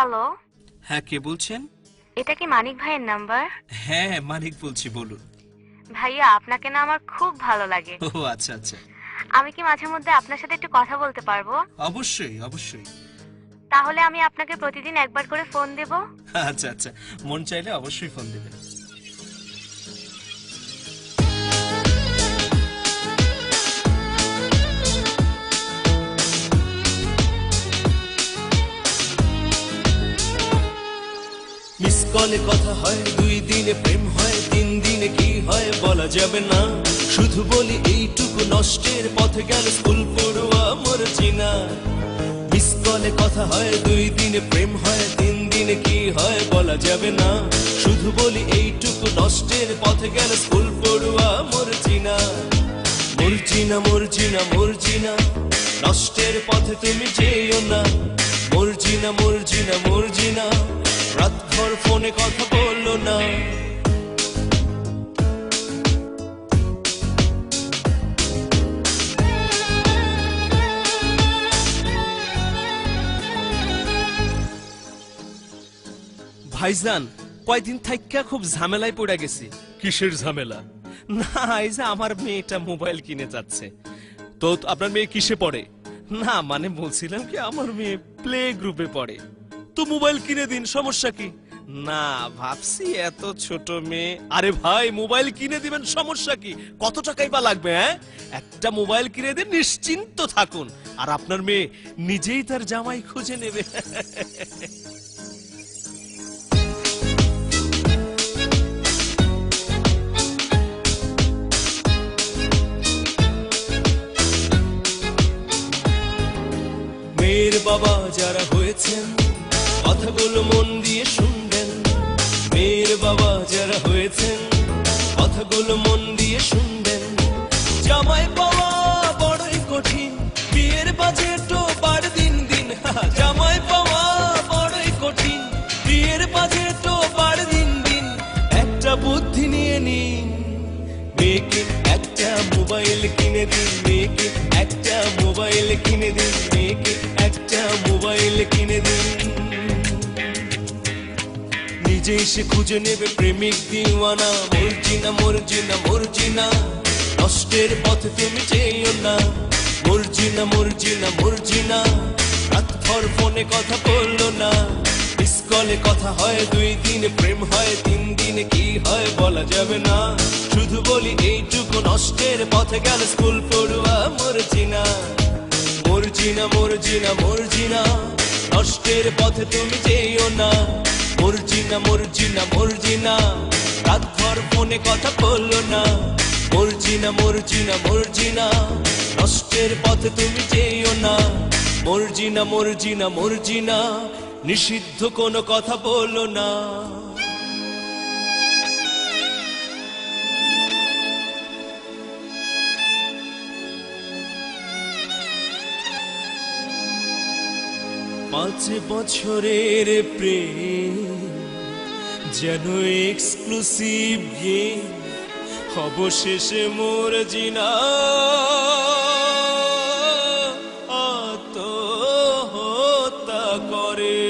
Hello, হ্যাঁ, কে বলছেন? এটা কি মানিক ভাইয়ের নাম্বার? হ্যাঁ, মানিক বলছি, বলুন। ভাইয়া, আপনাকে না আমার খুব ভালো লাগে। ও আচ্ছা আচ্ছা। আমি কি মাঝে মধ্যে আপনার সাথে একটু কথা বলতে পারবো? অবশ্যই অবশ্যই। তাহলে আমি আপনাকে প্রতিদিন একবার করে ফোন দেব। আচ্ছা আচ্ছা, মন চাইলে অবশ্যই ফোন দেবেন। মিস কলে কথা হয়, 2 দিনে প্রেম হয়, 3 দিনে কি হয় বলা যাবে না। শুধু বলি এইটুকু, নষ্টের পথে গেল স্কুল পড়ুয়া মর্জিনা। মিস কলে কথা হয়, 2 দিনে প্রেম হয়, 3 দিনে কি হয় বলা যাবে না। শুধু বলি এইটুকু, নষ্টের পথে গেল স্কুল পড়ুয়া মর্জিনা। মর্জিনা মর্জিনা মর্জিনা, নষ্টের পথে তুমি যেও না। মর্জিনা মর্জিনা মর্জিনা, রাতভর ফোনে কথা বললো না। ভাইজান, কয়দিন থাইকা খুব ঝামেলায় পড়ে গেছি। কিসের ঝামেলা? না, এই যে আমার মেয়েটা মোবাইল কিনে যাচ্ছে। তো আপনার মেয়ে কিসে পড়ে? না মানে বলছিলাম কি, আমার মেয়ে প্লে গ্রুপে পড়ে। তো মোবাইল কিনে দিন, সমস্যা কি? না, ভাবছি এত ছোট মেয়ে। আরে ভাই, মোবাইল কিনে দিবেন, সমস্যা কি? কত টাকাই বা লাগবে? হ্যাঁ, একটা মোবাইল কিনে দিন, নিশ্চিন্ত থাকুন। আর আপনার মেয়ে নিজেই তার জামাই খুঁজে নেবে। মেয়ের বাবা যারা হয়েছেন, কথাগুলো মন দিয়ে শুনবেন। মেয়ের বাবা যারা হয়েছেন, কথাগুলো মন দিয়ে শুনবেন। জামাই পাওয়া বড়ই কঠিন, বিয়ের বাজেটও বাড় দিন দিন। জামাই পাওয়া বড়ই কঠিন, বিয়ের বাজেটও বাড় দিন দিন। একটা বুদ্ধি নিয়ে নিন, মেয়েকে একটা মোবাইল কিনে দিন। মেয়েকে একটা মোবাইল কিনে দিন। মেয়েকে একটা মোবাইল কিনে দিন। নিজেই সে খুঁজে নেবে প্রেমিক দিওয়ানা। মর্জিনা মর্জিনা মর্জিনা, নষ্টের পথে তুমি যেও না। মর্জিনা মর্জিনা মর্জিনা, রাতভর ফোনে কথা বললো না। মিস কলে কথা হয়, 2 দিনে প্রেম হয়, 3 দিনে কি হয় বলা যাবে না। শুধু বলি এইটুকু, নষ্টের পথে গেল স্কুল পড়ুয়া মর্জিনা। মর্জিনা মর্জিনা মর্জিনা, নষ্টের পথে তুমি যেও না। মর্জিনা মর্জিনা মর্জিনা, রাতভর ফোনে কথা বললো না। মর্জিনা মর্জিনা মর্জিনা, নষ্টের পথে তুমি যেও না। মর্জিনা মর্জিনা মর্জিনা, নিষিদ্ধ কোনো কথা বলো না। পাঁচ বছরের প্রেম যেন এক্সক্লুসিভ গেম, অবশেষে মর্জিনা আত্মহত্যা করে।